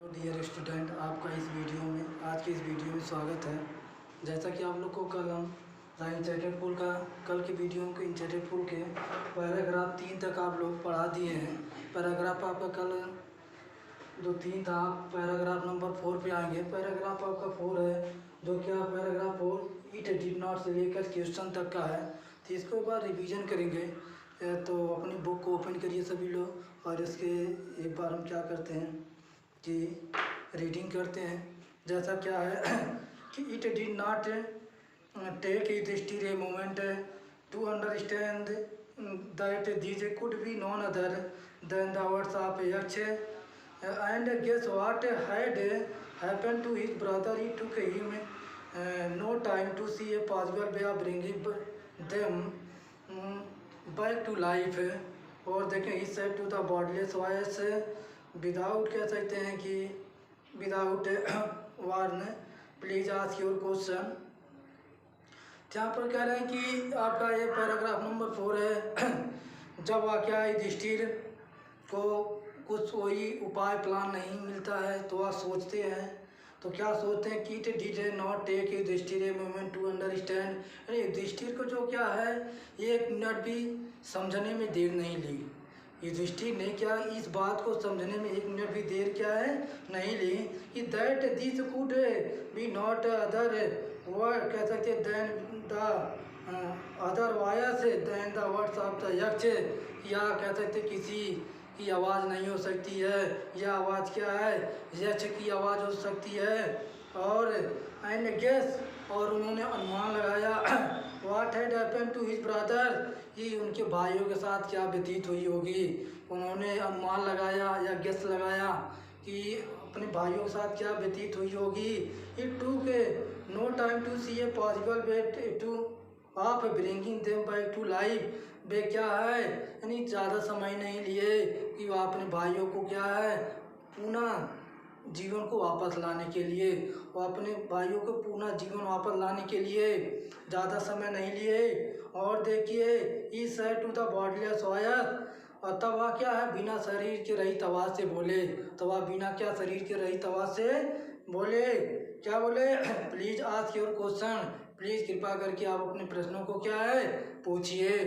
Dear student, आपका आज के इस वीडियो में स्वागत है। जैसा कि आप लोग को कल हम इंचेटेड पुल का कल के वीडियो में इंचेटेड पुल के पैराग्राफ 3 तक आप लोग पढ़ा दिए हैं। पैराग्राफ आपका कल जो 3 था, पैराग्राफ नंबर 4 पे आएंगे। पैराग्राफ आपका 4 है, जो क्या पैराग्राफ 4 इट डिड नॉट से लेकर क्वेश्चन तक का है। तो इसको एक बार रिवीजन करेंगे। तो अपनी बुक को ओपन करिए सभी लोग, और इसके एक बार हम क्या करते हैं कि रीडिंग करते हैं। जैसा क्या है कि it did not take it still a moment to understand that these could be none other than the words of Yaksha and guess what had happen to his brother. He took him no time to see a possible way of bringing them back to life. और देखें, he said to the bodiless voice without कह सकते हैं कि without warn please ask your question. जहाँ पर कह रहे हैं कि आपका ये पैराग्राफ नंबर 4 है। जब वाकया युधिष्ठिर को कुछ वही उपाय प्लान नहीं मिलता है तो वह सोचते हैं। तो क्या सोचते हैं कि it did not take Yudhishthira a moment to understand. Yudhishthira को जो क्या है, एक मिनट भी समझने में देर नहीं ली। युधिष्ठिर ने क्या इस बात को समझने में एक मिनट भी देर क्या है नहीं ली कि that this could be not other word कह सकते then the other voice then the words of the Yaksha. या कह सकते किसी की आवाज़ नहीं हो सकती है, यह आवाज़ क्या है, यक्ष की आवाज़ हो सकती है। और एंड गेस, और उन्होंने अनुमान लगाया what had happen to his brother, कि उनके भाइयों के साथ क्या व्यतीत हुई होगी। उन्होंने अनुमान लगाया या गेस लगाया कि अपने भाइयों के साथ क्या व्यतीत हुई होगी। It took no time to see a possible way to of bringing them back to life. Way क्या है, यानी ज़्यादा समय नहीं लिए कि वह अपने भाइयों को क्या है पुनः जीवन को वापस लाने के लिए, वो अपने भाइयों को पुनः जीवन वापस लाने के लिए ज़्यादा समय नहीं लिए। और देखिए, he said to the bodiless voice, और तब वह क्या है बिना शरीर के रहित आवाज़ से बोले। तो वह बिना क्या शरीर के रहित आवाज़ से बोले, क्या बोले please ask your question, please कृपा करके आप अपने प्रश्नों को क्या है पूछिए।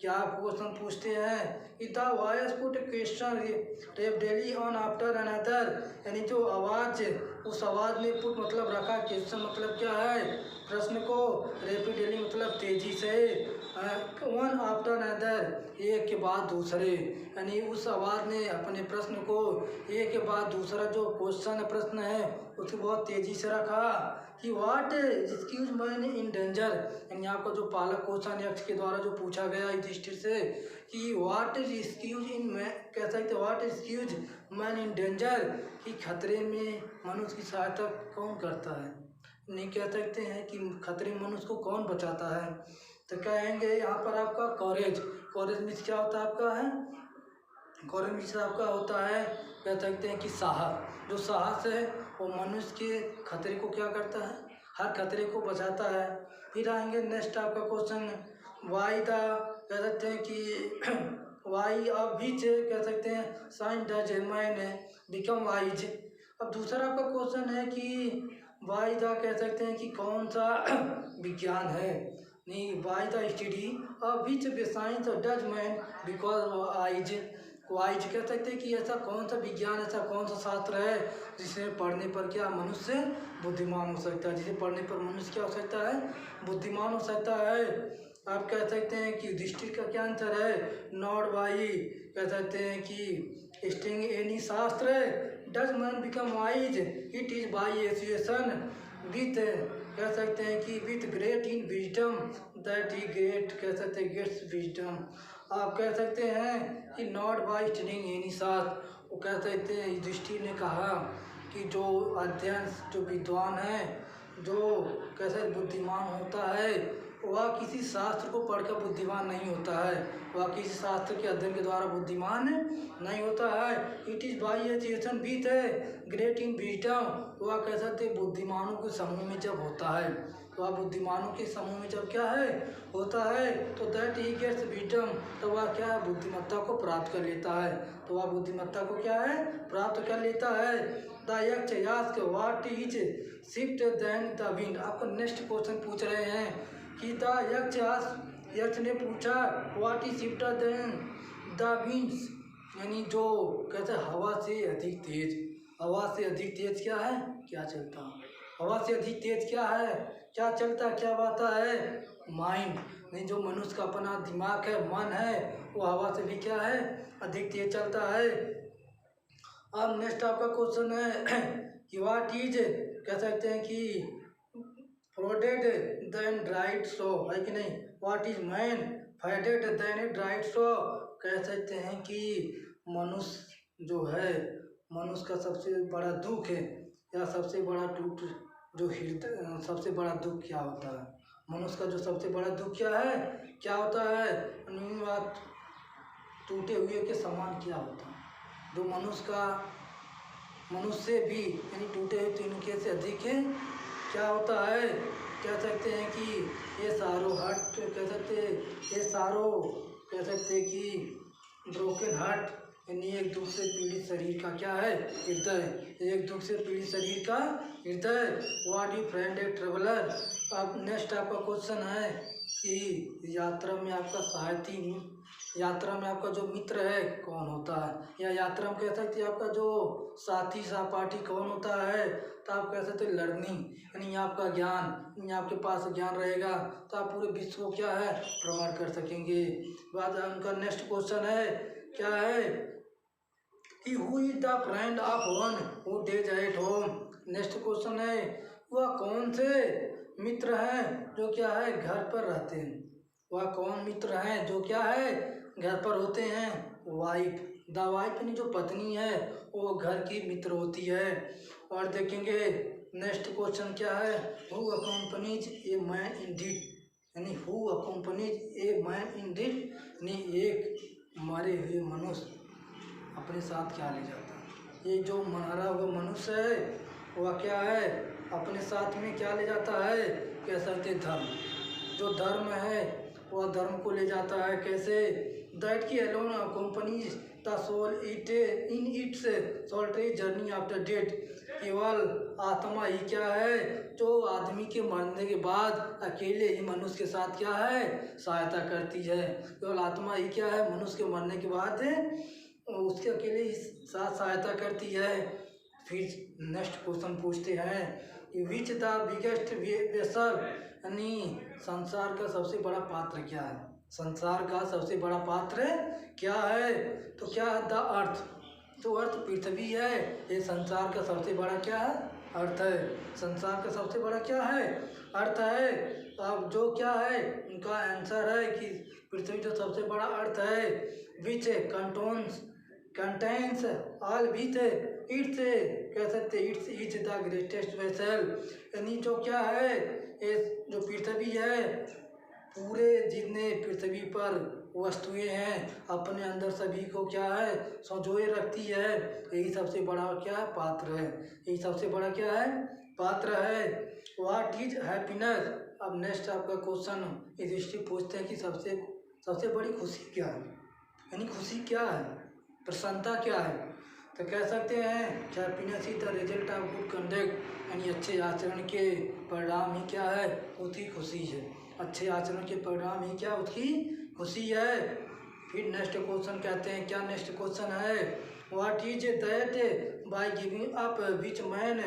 क्या आप क्वेश्चन पूछते हैं। The voice put question repeatedly one after another, यानी जो आवाज़ उस आवाज़ ने पुट मतलब रखा, क्वेश्चन मतलब क्या है प्रश्न को, रेपिडली मतलब तेज़ी से, वन आफ्टर अनदर एक के बाद दूसरे, यानी उस आवाज़ ने अपने प्रश्न को एक के बाद दूसरा जो क्वेश्चन प्रश्न है उसको बहुत तेज़ी से रखा कि what excuse man in danger, यानी आपका जो पहला क्वेश्चन यक्ष के द्वारा जो पूछा गया युधिष्ठिर से कि what is excuse in man, कह सकते what is excuse man in danger, कि खतरे में मनुष्य की सहायता कौन करता है। नहीं कह सकते हैं कि खतरे में मनुष्य को कौन बचाता है। तो कहेंगे यहाँ पर आपका कॉरेज, कॉरेज मीन्स क्या होता है आपका है, कॉरेज मीन्स आपका होता है कह सकते हैं कि साहस। जो साहस है वो मनुष्य के खतरे को क्या करता है, हर खतरे को बचाता है। फिर आएंगे नेक्स्ट आपका क्वेश्चन, वाई द कह सकते हैं कि वाई ऑफ विच कह सकते हैं science does man become wise. अब दूसरा आपका क्वेश्चन है कि वाई द कह सकते हैं कि कौन सा विज्ञान है, नहीं why the study of which science does man because wise. Wise कह सकते हैं कि ऐसा कौन सा विज्ञान, ऐसा कौन सा शास्त्र है जिसे पढ़ने पर क्या मनुष्य बुद्धिमान हो सकता है, जिसे पढ़ने पर मनुष्य क्या हो सकता है बुद्धिमान हो सकता है। आप कह सकते हैं कि युधिष्ठिर का क्या आंसर है, नॉट बाई कह सकते हैं कि स्टिंग एनी शास्त्र does man become wise, it is by association with कह सकते हैं कि with great in wisdom that he great कह सकते हैं गेट्स विजडम। आप कह सकते हैं कि नॉट बाई स्टडिंग एनी शास्त्र, वो कह सकते हैं युधिष्ठिर ने कहा कि जो अध्ययन जो विद्वान है, जो कैसे बुद्धिमान होता है, वह किसी शास्त्र को पढ़कर बुद्धिमान नहीं होता है, वह किसी शास्त्र के अध्ययन के द्वारा बुद्धिमान नहीं होता है। It is by association with great in wisdom, वह कह सकते बुद्धिमानों के समूह में जब होता है, वह बुद्धिमानों के समूह में जब क्या है होता है तो दैट ही गेट्स विजडम, तो वह क्या है बुद्धिमत्ता को प्राप्त कर लेता है, तो वह बुद्धिमत्ता को क्या है प्राप्त कर लेता है। The Yaksha asks what is shift then the wind. आपका नेक्स्ट क्वेश्चन पूछ रहे हैं कि द यक्ष ने पूछा what is shift then the winds, यानी जो कहते हैं हवा से अधिक तेज। हवा से अधिक तेज क्या है, क्या चलता। हवा से अधिक तेज क्या है, क्या चलता, क्या बाता है, माइंड। नहीं, जो मनुष्य का अपना दिमाग है, मन है, वो हवा से भी क्या है, अधिक तेज चलता है। अब नेक्स्ट आपका क्वेश्चन है कि व्हाट इज, कह सकते हैं कि फ्रोडेड देन ड्राइड सो, है कि नहीं। What is man faded then dried so, कह सकते हैं कि मनुष्य जो है, मनुष्य का सबसे बड़ा दुख है या सबसे बड़ा टूट जो हृदय, सबसे बड़ा दुख क्या होता है। मनुष्य का जो सबसे बड़ा दुख क्या है, क्या होता है, बात टूटे हुए के समान क्या होता है। जो मनुष्य से भी यानी टूटे हुए तिनके से अधिक है, क्या होता है, कह सकते हैं कि ये सारो हार्ट, कह सकते हैं ये सारो, कह सकते हैं कि ब्रोकन हार्ट, यानी एक दुख से पीड़ित शरीर का क्या है, हृदय। एक दुख से पीड़ित शरीर का हृदय। What you friend a traveller. अब नेक्स्ट आपका क्वेश्चन है कि यात्रा में आपका सारथी, यात्रा में आपका जो मित्र है कौन होता है, या यात्रा में कह सकते हैं आपका जो साथी सहपाठी कौन होता है, तो आप कह सकते हैं लर्निंग, यानी आपका ज्ञान, यानी आपके पास ज्ञान रहेगा तो आप पूरे विश्व को क्या है, भ्रमण कर सकेंगे। बाद उनका नेक्स्ट क्वेश्चन है, क्या है कि who is the friend of one who days at home. Next question है, वह कौन से मित्र हैं जो क्या है घर पर रहते हैं। वह कौन मित्र हैं जो क्या है घर पर होते हैं, वाइफ। द वाइफ यानी जो पत्नी है वो घर की मित्र होती है। और देखेंगे नेक्स्ट क्वेश्चन क्या है, who accompanies a man in deed, यानी who accompanies a man in deed, यानी एक मरे हुए मनुष्य अपने साथ क्या ले जाता है। ये जो मरा हुआ मनुष्य है वह क्या है, अपने साथ में क्या ले जाता है, कह सकते धर्म। जो धर्म है वह धर्म को ले जाता है। कैसे, दैट की alone accompanies the soul it in its solitary journey after death. केवल आत्मा ही क्या है जो आदमी के मरने के बाद अकेले ही मनुष्य के साथ क्या है, सहायता करती है। केवल आत्मा ही क्या है मनुष्य के मरने के बाद उसके अकेले ही साथ सहायता करती है। फिर नेक्स्ट क्वेश्चन पूछते हैं, विच द बिगेस्ट वेसल, यानी संसार का सबसे बड़ा पात्र क्या है। संसार का सबसे बड़ा पात्र क्या है, तो क्या है द अर्थ। तो अर्थ पृथ्वी है, ये संसार का सबसे बड़ा क्या है, अर्थ है। संसार का सबसे बड़ा क्या है, अर्थ है। तो अब जो क्या है उनका आंसर है कि पृथ्वी जो सबसे बड़ा अर्थ है, which contains all with its, कह सकते it's is the greatest vessel, यानी जो क्या है ये जो पृथ्वी है, पूरे जितने पृथ्वी पर वस्तुएं हैं अपने अंदर सभी को क्या है संजोए रखती है। यही सबसे बड़ा क्या है, पात्र है। यही सबसे बड़ा क्या है, पात्र है। What is happiness. अब नेक्स्ट आपका क्वेश्चन युधिष्ठिर पूछते हैं कि सबसे बड़ी खुशी क्या है, यानी खुशी क्या है, प्रसन्नता क्या है। तो कह सकते हैं happiness is the result of good conduct, यानी अच्छे आचरण के परिणाम ही क्या है, उसकी खुशी है। अच्छे आचरण के परिणाम ही क्या, उसकी खुशी है। फिर नेक्स्ट क्वेश्चन कहते हैं, क्या नेक्स्ट क्वेश्चन है, what is that by giving up which man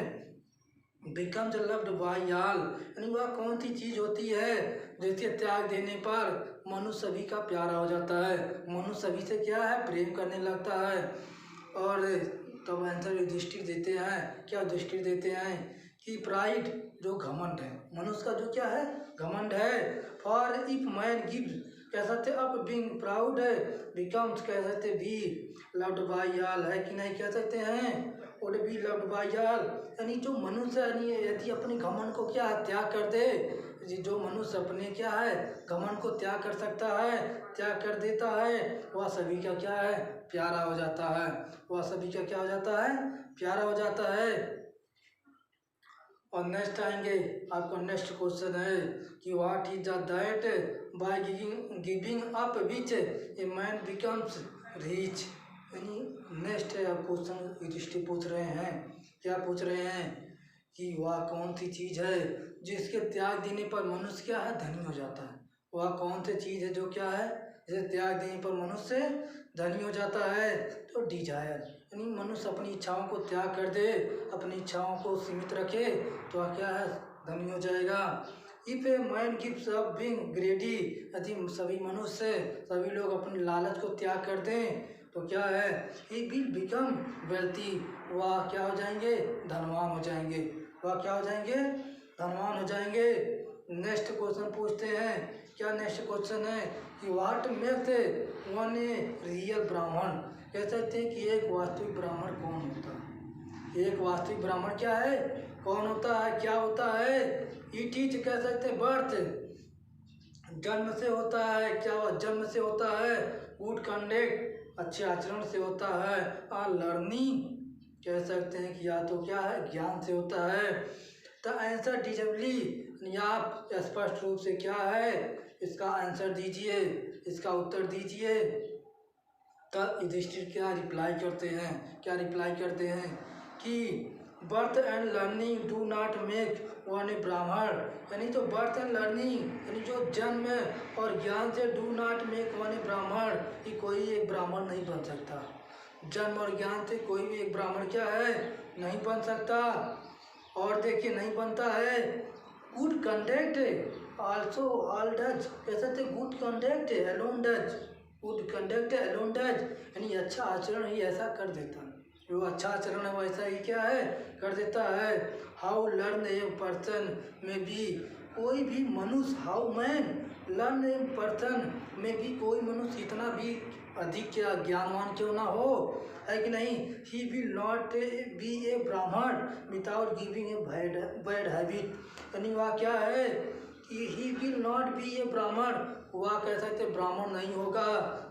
becomes loved by all, यानी वह कौन सी चीज़ होती है जिसके त्याग देने पर मनुष्य सभी का प्यारा हो जाता है, मनुष्य सभी से क्या है, प्रेम करने लगता है। और तब आंसर युधिष्ठिर देते हैं, क्या युधिष्ठिर देते हैं कि प्राइड, जो घमंड है, मनुष्य का जो क्या है, घमंड है। फॉर इफ मैन गिव्स, कह सकते अप बीइंग प्राउड है, बिकम्स, कह सकते बी लव्ड बाय ऑल, है कि नहीं, कह सकते हैं would be loved by all, यानी जो मनुष्य यानी यदि अपने घमंड को क्या त्याग कर दे, जो मनुष्य अपने क्या है घमंड को त्याग कर सकता है, त्याग कर देता है, वह सभी का क्या है, प्यारा हो जाता है। वह सभी का क्या हो जाता है, प्यारा हो जाता है। और नेक्स्ट आएंगे, आपका नेक्स्ट क्वेश्चन है कि what is that by giving up which a man becomes rich, यानी नेक्स्ट क्वेश्चन युधिष्ठिर पूछ रहे हैं क्या पूछ रहे हैं कि वह कौन सी चीज़ है जिसके त्याग देने पर मनुष्य क्या है, धनी हो जाता है। वह कौन सी चीज़ है जो क्या है, जिसे त्याग देने पर मनुष्य धनी हो जाता है। तो डिजायर, यानी मनुष्य अपनी इच्छाओं को त्याग कर दे, अपनी इच्छाओं को सीमित रखे तो वह क्या है, धनी हो जाएगा। If a man gives up being ग्रेडी, यदि सभी मनुष्य, सभी लोग अपने लालच को त्याग कर दें तो क्या है, ही विल बिकम वेल्थी, वह क्या हो जाएंगे, धनवान हो जाएंगे। वह क्या हो जाएंगे, धनवान हो जाएंगे। नेक्स्ट क्वेश्चन पूछते हैं, क्या नेक्स्ट क्वेश्चन है कि what makes one a real ब्राह्मण, कह सकते हैं कि एक वास्तविक ब्राह्मण कौन होता है। एक वास्तविक ब्राह्मण क्या है, कौन होता है, क्या होता है। इट इज, कह सकते हैं बर्थ, जन्म से होता है। क्या वह जन्म से होता है, गुड कंडक्ट, अच्छे आचरण से होता है। और लर्निंग, कह सकते हैं कि या तो क्या है, ज्ञान से होता है। द आंसर डिजिबली, या आप स्पष्ट रूप से क्या है, इसका आंसर दीजिए, इसका उत्तर दीजिए। तब युधिष्ठिर क्या रिप्लाई करते हैं, क्या रिप्लाई करते हैं कि birth and learning do not make one a Brahmin, यानी जो बर्थ एंड लर्निंग, यानी जो जन्म और ज्ञान से do not make one a ब्राह्मण, कि कोई एक ब्राह्मण नहीं बन सकता। जन्म और ज्ञान से कोई भी एक ब्राह्मण क्या है, नहीं बन सकता। और देखिए नहीं बनता है। Good conduct also all does, कह सकते good conduct alone does, good conduct alone does, यानी अच्छा आचरण ही ऐसा कर देता है, जो अच्छा आचरण है वैसा ही क्या है, कर देता है। हाउ लर्न ए पर्सन में बी, कोई भी मनुष्य, how man learn a person में भी, कोई मनुष्य इतना भी अधिक क्या ज्ञानवान क्यों ना हो, है कि नहीं। ही विल नॉट बी ए ब्राह्मण without giving a bad habit, यानी वह क्या है कि ही विल नॉट बी ए ब्राह्मण, वह कह सकते ब्राह्मण नहीं होगा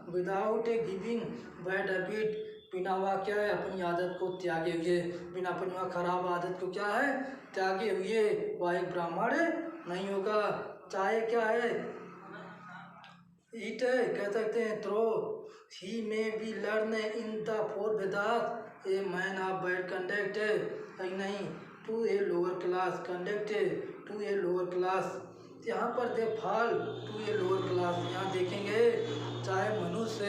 विदाउट ए गिविंग बैड हैबिट, बिना वह क्या है, अपनी आदत को त्यागे हुए, बिना अपनी वह खराब आदत को क्या है, त्यागे हुए वह एक ब्राह्मण नहीं होगा। चाहे क्या है, ईट कह सकते हैं though, he may be learn in the four Vedas a man of bad conduct, नहीं to a lower class conduct to a lower class, यहाँ पर they fall to a lower class. यहाँ देखेंगे चाहे मनुष्य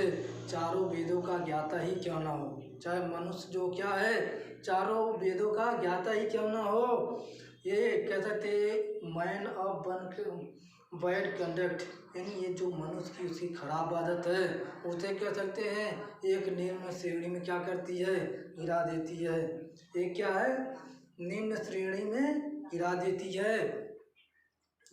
चारों वेदों का ज्ञाता ही क्यों ना हो, चाहे मनुष्य जो क्या है चारों वेदों का ज्ञाता ही क्यों ना हो, ये कह सकते मैन ऑफ बैड कंडक्ट, यानी ये जो मनुष्य की उसकी खराब आदत है उसे कह सकते हैं एक निम्न श्रेणी में क्या करती है, गिरा देती है। एक क्या है, निम्न श्रेणी में गिरा देती है।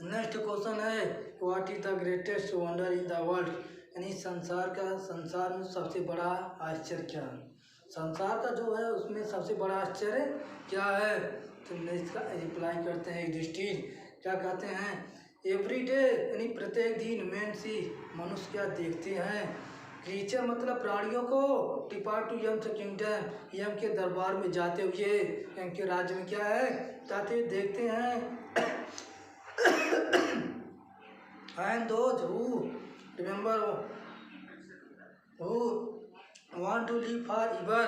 नेक्स्ट क्वेश्चन है what is the greatest wonder in the world, यानी संसार में सबसे बड़ा आश्चर्य क्या है, संसार का जो है उसमें सबसे बड़ा आश्चर्य क्या है। तो इसका रिप्लाई करते हैं युधिष्ठिर, क्या कहते हैं, एवरी डे, यानी प्रत्येक दिन मैन सी, मनुष्य क्या देखते हैं, क्रीचर मतलब प्राणियों को, डिपार्ट टू यम किंगडम, यम के दरबार में जाते हुए, यम के राज्य में क्या है, जाते हुए देखते हैं। and those who remember who want to live forever,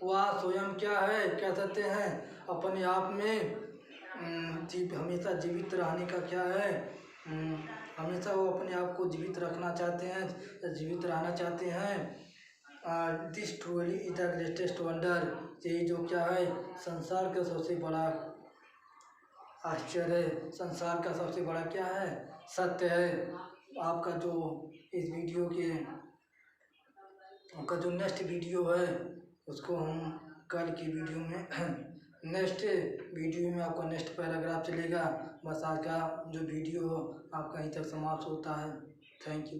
वह स्वयं क्या है, कह सकते हैं अपने आप में हमेशा जीवित रहने का क्या है, हमेशा वो अपने आप को जीवित रखना चाहते हैं, जीवित रहना चाहते हैं। This truly is the greatest wonder, यही जो क्या है संसार का सबसे बड़ा आश्चर्य है, संसार का सबसे बड़ा क्या है, सत्य है। आपका जो इस वीडियो के का जो नेक्स्ट वीडियो है उसको हम कल की वीडियो में नेक्स्ट वीडियो में आपका नेक्स्ट पैराग्राफ चलेगा। बस आज का जो वीडियो आपका यहीं तक समाप्त होता है। Thank you.